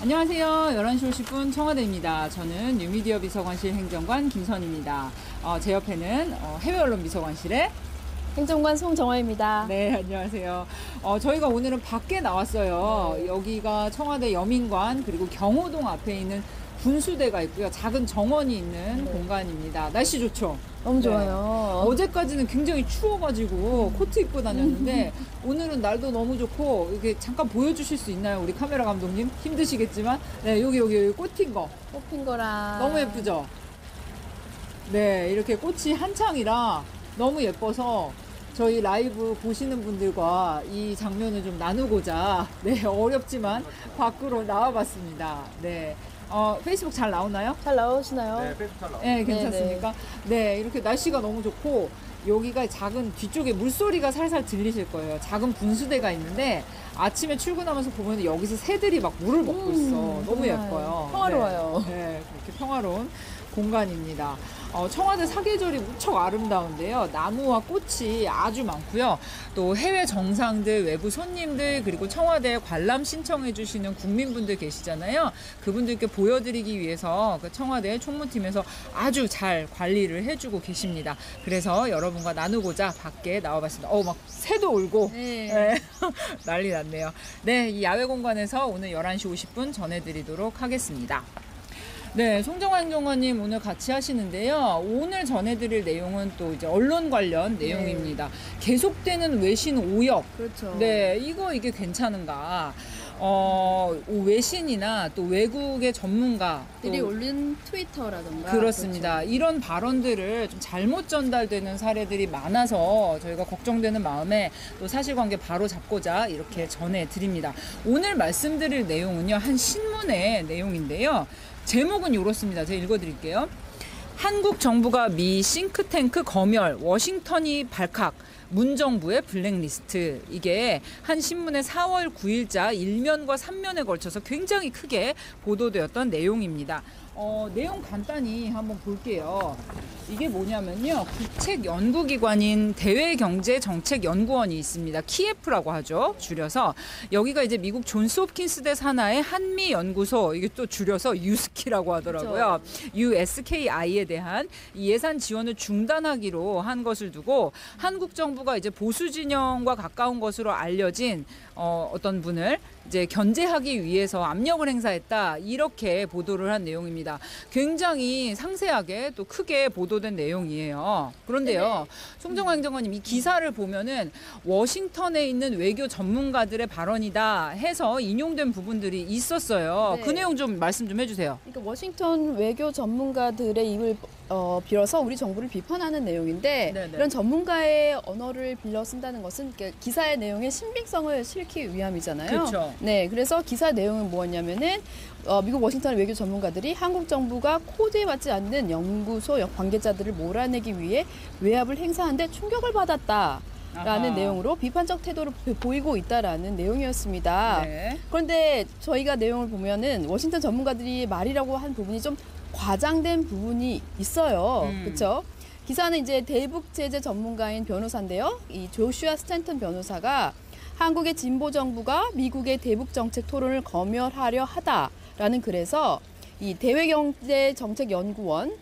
안녕하세요. 11시 50분 청와대입니다. 저는 뉴미디어 비서관실 행정관 김선입니다. 제 옆에는 해외 언론 비서관실의 행정관 송정화입니다. 네, 안녕하세요. 저희가 오늘은 밖에 나왔어요. 네. 여기가 청와대 여민관 그리고 경호동 앞에 있는 분수대가 있고요. 작은 정원이 있는 네. 공간입니다. 날씨 좋죠? 너무 네. 좋아요. 어제까지는 굉장히 추워가지고 코트 입고 다녔는데 오늘은 날도 너무 좋고 이게 잠깐 보여주실 수 있나요? 우리 카메라 감독님 힘드시겠지만 네, 여기 꽃핀 거 뽑힌 거라. 너무 예쁘죠? 네, 이렇게 꽃이 한창이라 너무 예뻐서 저희 라이브 보시는 분들과 이 장면을 좀 나누고자 네, 어렵지만 밖으로 나와봤습니다. 네. 페이스북 잘 나오나요? 잘 나오시나요? 네, 페이스북 잘 나와요. 네, 괜찮습니까? 네, 이렇게 날씨가 너무 좋고 여기가 작은 뒤쪽에 물소리가 살살 들리실 거예요. 작은 분수대가 있는데 아침에 출근하면서 보면 여기서 새들이 막 물을 먹고 있어. 너무 정말 예뻐요. 평화로워요. 네, 네, 그렇게 평화로운 공간입니다. 청와대 사계절이 무척 아름다운데요. 나무와 꽃이 아주 많고요. 또 해외 정상들, 외부 손님들, 그리고 청와대에 관람 신청해 주시는 국민분들 계시잖아요. 그분들께 보여드리기 위해서 그 청와대 총무팀에서 아주 잘 관리를 해주고 계십니다. 그래서 여러분과 나누고자 밖에 나와봤습니다. 막 새도 울고 네. 네. 난리 났네요. 네, 이 야외 공간에서 오늘 11시 50분 전해드리도록 하겠습니다. 네, 송정화 행정관님 오늘 같이 하시는데요. 오늘 전해드릴 내용은 또 이제 언론 관련 내용입니다. 계속되는 외신 오역. 그렇죠. 네, 이게 괜찮은가? 외신이나 또 외국의 전문가 들이 또 올린 트위터라던가. 그렇습니다. 그렇죠. 이런 발언들을 좀 잘못 전달되는 사례들이 많아서 저희가 걱정되는 마음에 또 사실관계 바로 잡고자 이렇게 전해드립니다. 오늘 말씀드릴 내용은요, 한 신문의 내용인데요. 제목은 이렇습니다. 제가 읽어드릴게요. 한국 정부가 미 싱크탱크 검열, 워싱턴이 발칵, 문정부의 블랙리스트. 이게 한 신문의 4월 9일자 1면과 3면에 걸쳐서 굉장히 크게 보도되었던 내용입니다. 내용 간단히 한번 볼게요. 이게 뭐냐면요. 국책연구기관인 대외경제정책연구원이 있습니다. 키예프라고 하죠. 줄여서. 여기가 이제 미국 존스홉킨스대 산하의 한미연구소, 이게 또 줄여서 유스키라고 하더라고요. USKI에 대한 예산 지원을 중단하기로 한 것을 두고 한국 정부가 이제 보수 진영과 가까운 것으로 알려진 어떤 분을 이제 견제하기 위해서 압력을 행사했다. 이렇게 보도를 한 내용입니다. 굉장히 상세하게 또 크게 보도된 내용이에요. 그런데요, 송정화 행정관님, 이 기사를 보면은 워싱턴에 있는 외교 전문가들의 발언이다 해서 인용된 부분들이 있었어요. 네. 그 내용 좀 말씀 좀 해주세요. 그러니까 워싱턴 외교 전문가들의 입을 빌어서 우리 정부를 비판하는 내용인데, 네네. 이런 전문가의 언어를 빌려 쓴다는 것은 기사의 내용의 신빙성을 실기 위함이잖아요. 그렇죠. 네, 그래서 기사 내용은 뭐였냐면은 미국 워싱턴 외교 전문가들이 한국 정부가 코드에 맞지 않는 연구소 관계자들을 몰아내기 위해 외압을 행사하는데 충격을 받았다. 라는 아하. 내용으로 비판적 태도를 보이고 있다라는 내용이었습니다. 네. 그런데 저희가 내용을 보면은 워싱턴 전문가들이 말이라고 한 부분이 좀 과장된 부분이 있어요. 그렇죠? 기사는 이제 대북 제재 전문가인 변호사인데요. 이 조슈아 스탠턴 변호사가 한국의 진보 정부가 미국의 대북 정책 토론을 검열하려 하다라는 글에서 이 대외경제정책연구원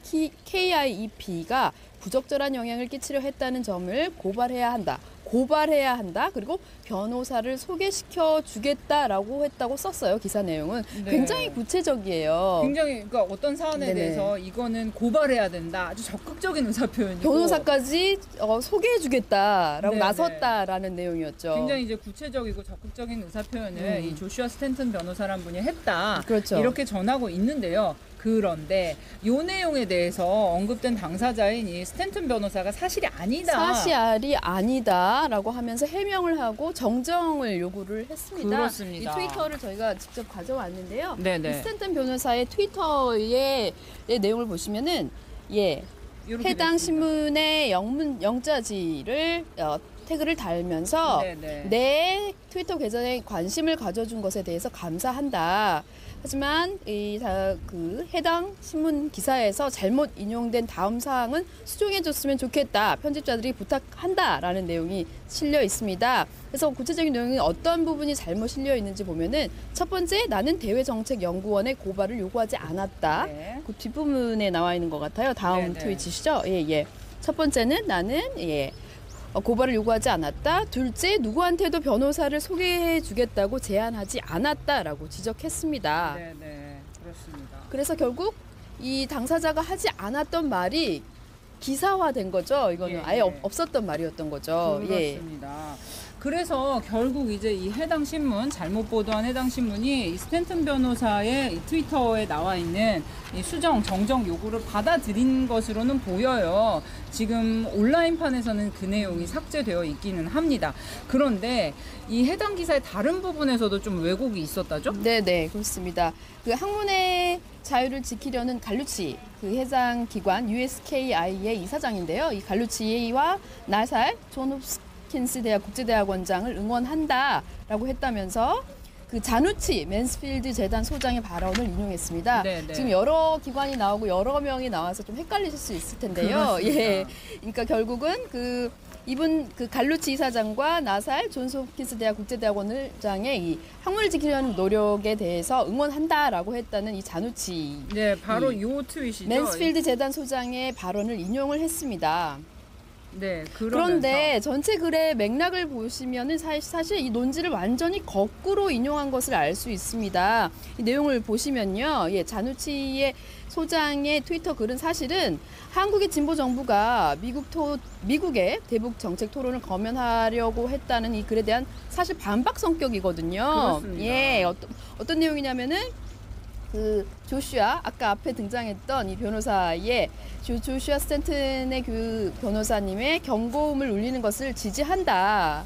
KIEP가 부적절한 영향을 끼치려 했다는 점을 고발해야 한다. 그리고 변호사를 소개시켜 주겠다라고 했다고 썼어요. 기사 내용은. 네. 굉장히 구체적이에요. 굉장히 그러니까 어떤 사안에 네네. 대해서 이거는 고발해야 된다. 아주 적극적인 의사표현이고 변호사까지 소개해 주겠다라고 네네. 나섰다라는 내용이었죠. 굉장히 이제 구체적이고 적극적인 의사표현을 이 조슈아 스탠턴 변호사란 분이 했다. 그렇죠. 이렇게 전하고 있는데요. 그런데 이 내용에 대해서 언급된 당사자인 이 스탠턴 변호사가 사실이 아니다. 사실이 아니다라고 하면서 해명을 하고 정정을 요구를 했습니다. 그렇습니다. 이 트위터를 저희가 직접 가져왔는데요. 네네. 이 스탠턴 변호사의 트위터의 내용을 보시면은 이렇게 해당 됐습니다. 신문의 영자지를 태그를 달면서 네네. 내 트위터 계정에 관심을 가져준 것에 대해서 감사한다. 하지만 그 해당 신문 기사에서 잘못 인용된 다음 사항은 수정해줬으면 좋겠다. 편집자들이 부탁한다라는 내용이 실려 있습니다. 그래서 구체적인 내용이 어떤 부분이 잘못 실려 있는지 보면은 첫 번째, 나는 대외정책연구원의 고발을 요구하지 않았다. 네. 그 뒷부분에 나와 있는 것 같아요. 다음 네네. 트윗이시죠? 예. 첫 번째는 나는 고발을 요구하지 않았다. 둘째, 누구한테도 변호사를 소개해 주겠다고 제안하지 않았다라고 지적했습니다. 네네. 그렇습니다. 그래서 결국 이 당사자가 하지 않았던 말이 기사화된 거죠. 이거는 예, 아예 예. 없었던 말이었던 거죠. 그렇습니다. 그래서 결국 이제 이 해당 신문, 잘못 보도한 해당 신문이 이 스탠튼 변호사의 이 트위터에 나와 있는 이 수정, 정정 요구를 받아들인 것으로는 보여요. 지금 온라인판에서는 그 내용이 삭제되어 있기는 합니다. 그런데 이 해당 기사의 다른 부분에서도 좀 왜곡이 있었다죠? 네, 그렇습니다. 그 학문의 자유를 지키려는 갈루치 그 해당 기관 USKI의 이사장인데요. 이 갈루치와 나살 존 홉킨스 대학 국제대학원장을 응원한다라고 했다면서 그 자누치 맨스필드 재단 소장의 발언을 인용했습니다. 네네. 지금 여러 기관이 나오고 여러 명이 나와서 좀 헷갈리실 수 있을 텐데요. 그렇습니다. 그러니까 결국은 이분 갈루치 이사장과 나살 존스 홉킨스 대학 국제대학원장의 이 학문을 지키려는 노력에 대해서 응원한다라고 했다는 이 자누치 네, 바로 요 트윗이죠. 맨스필드 재단 소장의 발언을 인용을 했습니다. 네, 그런데 전체 글의 맥락을 보시면은 사실 이 논지를 완전히 거꾸로 인용한 것을 알 수 있습니다. 이 내용을 보시면요, 자누치의 소장의 트위터 글은 사실은 한국의 진보 정부가 미국의 대북 정책 토론을 검열하려고 했다는 이 글에 대한 사실 반박 성격이거든요. 그렇습니다. 어떤 내용이냐면은 그 조슈아 아까 앞에 등장했던 이 변호사의 조슈아 스탠튼의 그 변호사님의 경고음을 울리는 것을 지지한다.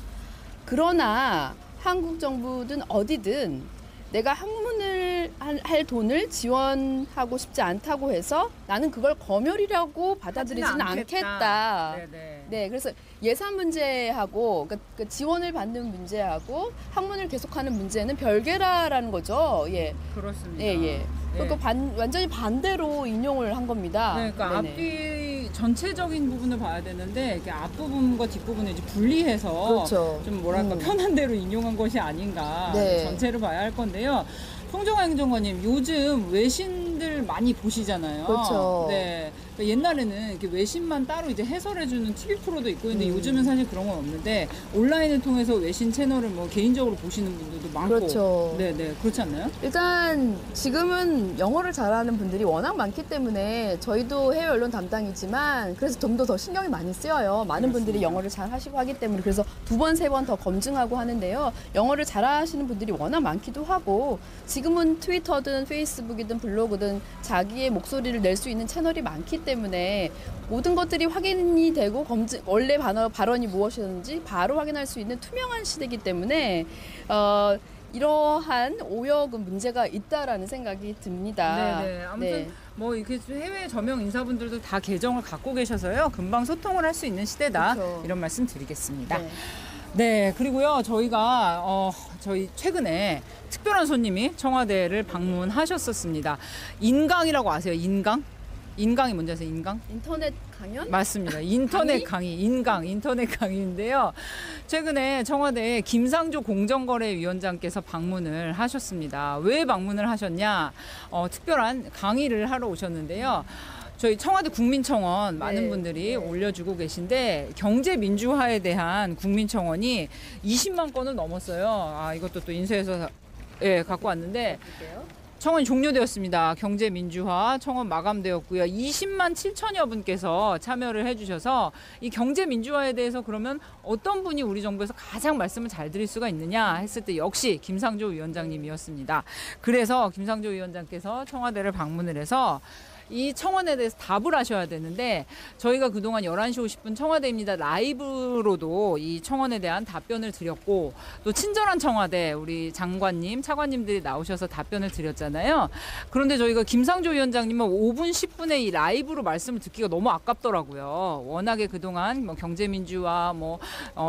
그러나 한국 정부든 어디든 내가 학문을 할 돈을 지원하고 싶지 않다고 해서 나는 그걸 검열이라고 받아들이지는 않겠다. 네네. 네, 그래서 예산 문제하고 그 지원을 받는 문제하고 학문을 계속하는 문제는 별개라라는 거죠. 그렇습니다. 그러니까 완전히 반대로 인용을 한 겁니다. 네, 그러니까 네네. 앞뒤 전체적인 부분을 봐야 되는데 이게 앞부분과 뒷부분을 이제 분리해서 그렇죠. 좀 뭐랄까 편한 대로 인용한 것이 아닌가. 네. 전체를 봐야 할 건데요. 송정아 행정관님, 요즘 외신들 많이 보시잖아요. 그렇죠. 네. 그러니까 옛날에는 이렇게 외신만 따로 이제 해설해주는 TV 프로도 있고, 근데 요즘은 사실 그런 건 없는데 온라인을 통해서 외신 채널을 뭐 개인적으로 보시는 분들도 많고. 그렇죠. 네네. 그렇지 않나요? 일단 지금은 영어를 잘하는 분들이 워낙 많기 때문에 저희도 해외 언론 담당이지만 그래서 좀 더 신경이 많이 쓰여요. 많은 분들이 영어를 잘 하시고 하기 때문에 그래서 2번, 3번 더 검증하고 하는데요. 영어를 잘 하시는 분들이 워낙 많기도 하고 지금은 트위터든 페이스북이든 블로그든 자기의 목소리를 낼 수 있는 채널이 많기 때문에 모든 것들이 확인이 되고 원래 발언이 무엇이었는지 바로 확인할 수 있는 투명한 시대이기 때문에 이러한 오역은 문제가 있다라는 생각이 듭니다. 네네. 아무튼 뭐 이렇게 해외 저명 인사분들도 다 계정을 갖고 계셔서요. 금방 소통을 할 수 있는 시대다. 그렇죠. 이런 말씀 드리겠습니다. 네. 네, 그리고요, 저희가, 저희 최근에 특별한 손님이 청와대를 방문하셨었습니다. 인강이라고 아세요? 인강? 인강이 뭔지 아세요? 인강? 인터넷 강연? 맞습니다. 인터넷 강의, 인터넷 강의인데요. 최근에 청와대에 김상조 공정거래위원장께서 방문을 하셨습니다. 왜 방문을 하셨냐? 특별한 강의를 하러 오셨는데요. 저희 청와대 국민청원 많은 분들이 올려주고 계신데 경제 민주화에 대한 국민청원이 20만 건을 넘었어요. 이것도 또 인쇄해서 갖고 왔는데 청원이 종료되었습니다. 경제 민주화 청원 마감되었고요. 20만 7천여 분께서 참여를 해주셔서 이 경제 민주화에 대해서 그러면 어떤 분이 우리 정부에서 가장 말씀을 잘 드릴 수가 있느냐 했을 때 역시 김상조 위원장님이었습니다. 그래서 김상조 위원장께서 청와대를 방문을 해서 이 청원에 대해서 답을 하셔야 되는데 저희가 그동안 11시 50분 청와대입니다 라이브로도 이 청원에 대한 답변을 드렸고 또 친절한 청와대 우리 장관님, 차관님들이 나오셔서 답변을 드렸잖아요. 그런데 저희가 김상조 위원장님은 5분, 10분의 이 라이브로 말씀을 듣기가 너무 아깝더라고요. 워낙에 그동안 뭐 경제민주화, 뭐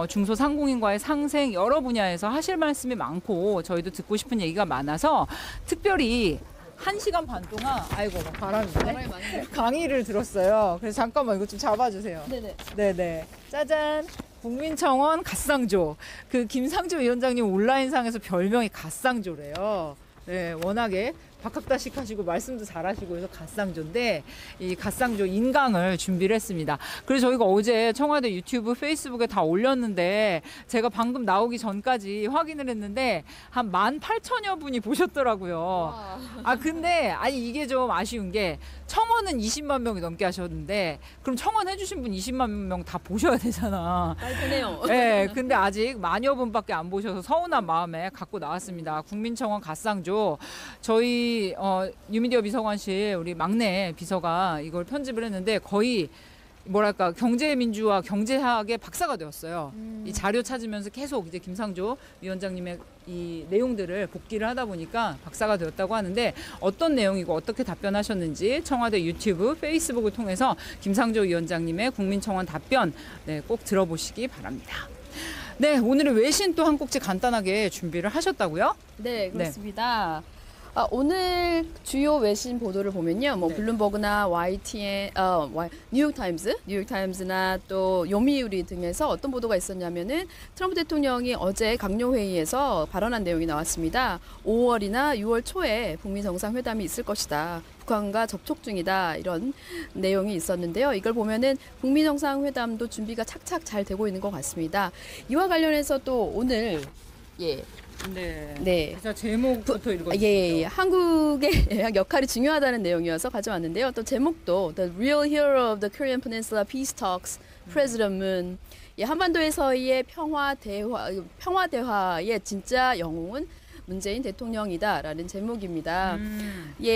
중소상공인과의 상생 여러 분야에서 하실 말씀이 많고 저희도 듣고 싶은 얘기가 많아서 특별히 1시간 반 동안 아이고 바람이네. 강의를 들었어요. 그래서 잠깐만 이거 좀 잡아주세요. 네네. 네네. 짜잔. 국민청원 갓상조. 그 김상조 위원장님 온라인상에서 별명이 갓상조래요. 네, 워낙에 박학다식 하시고 말씀도 잘하시고 해서 갓상조인데 이 갓상조 인강을 준비를 했습니다. 그래서 저희가 어제 청와대 유튜브, 페이스북에 다 올렸는데 제가 방금 나오기 전까지 확인을 했는데 한 18,000여 분이 보셨더라고요. 아 근데 아니 이게 좀 아쉬운 게 청원은 20만 명이 넘게 하셨는데 그럼 청원 해주신 분 20만 명 다 보셔야 되잖아. 그네요. 네, 근데 아직 만여 분밖에 안 보셔서 서운한 마음에 갖고 나왔습니다. 국민청원 갓상조. 저희 뉴미디어 비서관실 우리 막내 비서가 이걸 편집을 했는데 거의 뭐랄까 경제민주화 경제학의 박사가 되었어요. 이 자료 찾으면서 계속 이제 김상조 위원장님의 이 내용들을 복기를 하다 보니까 박사가 되었다고 하는데 어떤 내용이고 어떻게 답변하셨는지 청와대 유튜브, 페이스북을 통해서 김상조 위원장님의 국민청원 답변 네, 꼭 들어보시기 바랍니다. 네, 오늘의 외신 또 한 꼭지 간단하게 준비를 하셨다고요? 네, 그렇습니다. 오늘 주요 외신 보도를 보면요, 뭐 네. 블룸버그나 YTN, 뉴욕타임스나 또 요미우리 등에서 어떤 보도가 있었냐면은 트럼프 대통령이 어제 강요 회의에서 발언한 내용이 나왔습니다. 5월이나 6월 초에 북미 정상회담이 있을 것이다. 북한과 접촉 중이다. 이런 내용이 있었는데요. 이걸 보면은 북미 정상회담도 준비가 착착 잘 되고 있는 것 같습니다. 이와 관련해서 또 오늘 네. 네. 기사 제목부터 읽어주시죠. 예. 한국의 역할이 중요하다는 내용이어서 가져왔는데요. 또 제목도 The Real Hero of the Korean Peninsula Peace Talks, President Moon. 한반도에서의 평화 대화의 진짜 영웅은 문재인 대통령이다라는 제목입니다.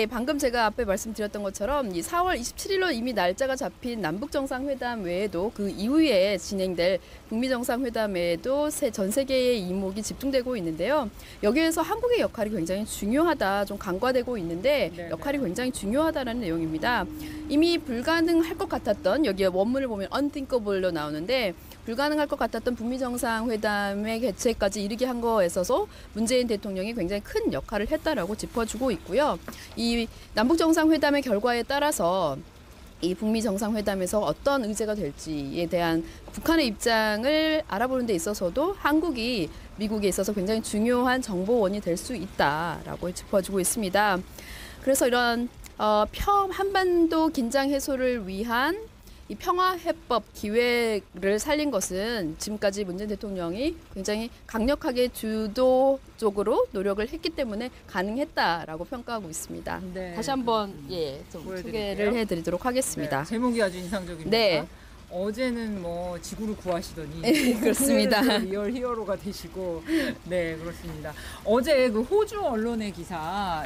방금 제가 앞에 말씀드렸던 것처럼 이 4월 27일로 이미 날짜가 잡힌 남북 정상회담 외에도 그 이후에 진행될 북미 정상회담에도 전 세계의 이목이 집중되고 있는데요. 여기에서 한국의 역할이 굉장히 중요하다, 좀 간과되고 있는데 역할이 굉장히 중요하다라는 내용입니다. 이미 불가능할 것 같았던 여기에 원문을 보면 unthinkable로 나오는데 불가능할 것 같았던 북미 정상회담의 개최까지 이르게 한 거에 있어서 문재인 대통령이 굉장히 큰 역할을 했다라고 짚어주고 있고요. 이 남북 정상회담의 결과에 따라서 이 북미 정상회담에서 어떤 의제가 될지에 대한 북한의 입장을 알아보는 데 있어서도 한국이 미국에 있어서 굉장히 중요한 정보원이 될 수 있다라고 짚어주고 있습니다. 그래서 이런 한반도 긴장 해소를 위한 이 평화해법 기획을 살린 것은 지금까지 문재인 대통령이 굉장히 강력하게 주도적으로 노력을 했기 때문에 가능했다라고 평가하고 있습니다. 네. 다시 한번 좀 소개를 해드리도록 하겠습니다. 네, 제목이 아주 인상적입니다. 네. 어제는 뭐 지구를 구하시더니 그렇습니다. 오늘은 리얼 히어로가 되시고 네 그렇습니다. 어제 그 호주 언론의 기사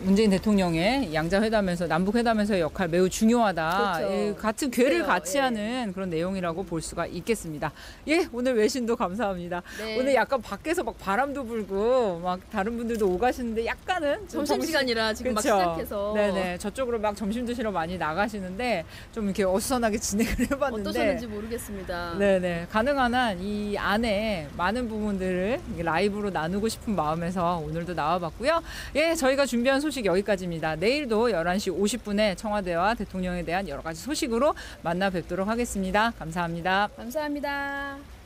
문재인 대통령의 양자회담에서 남북회담에서의 역할 매우 중요하다. 그렇죠. 같은 궤를 그래요. 같이 하는 그런 내용이라고 볼 수가 있겠습니다. 오늘 외신도 감사합니다. 네. 오늘 약간 밖에서 막 바람도 불고 막 다른 분들도 오가시는데 약간은 좀 점심시간이라 지금 막 그쵸? 시작해서 네네 저쪽으로 막 점심 드시러 많이 나가시는데 좀 이렇게 어수선하게 진행을 해봤는데 어떠셨는지 모르겠습니다. 네네 가능한 한 이 안에 많은 부분들을 라이브로 나누고 싶은 마음에서 오늘도 나와봤고요. 저희가 준비한 소식 여기까지입니다. 내일도 11시 50분에 청와대와 대통령에 대한 여러 가지 소식으로 만나 뵙도록 하겠습니다. 감사합니다. 감사합니다.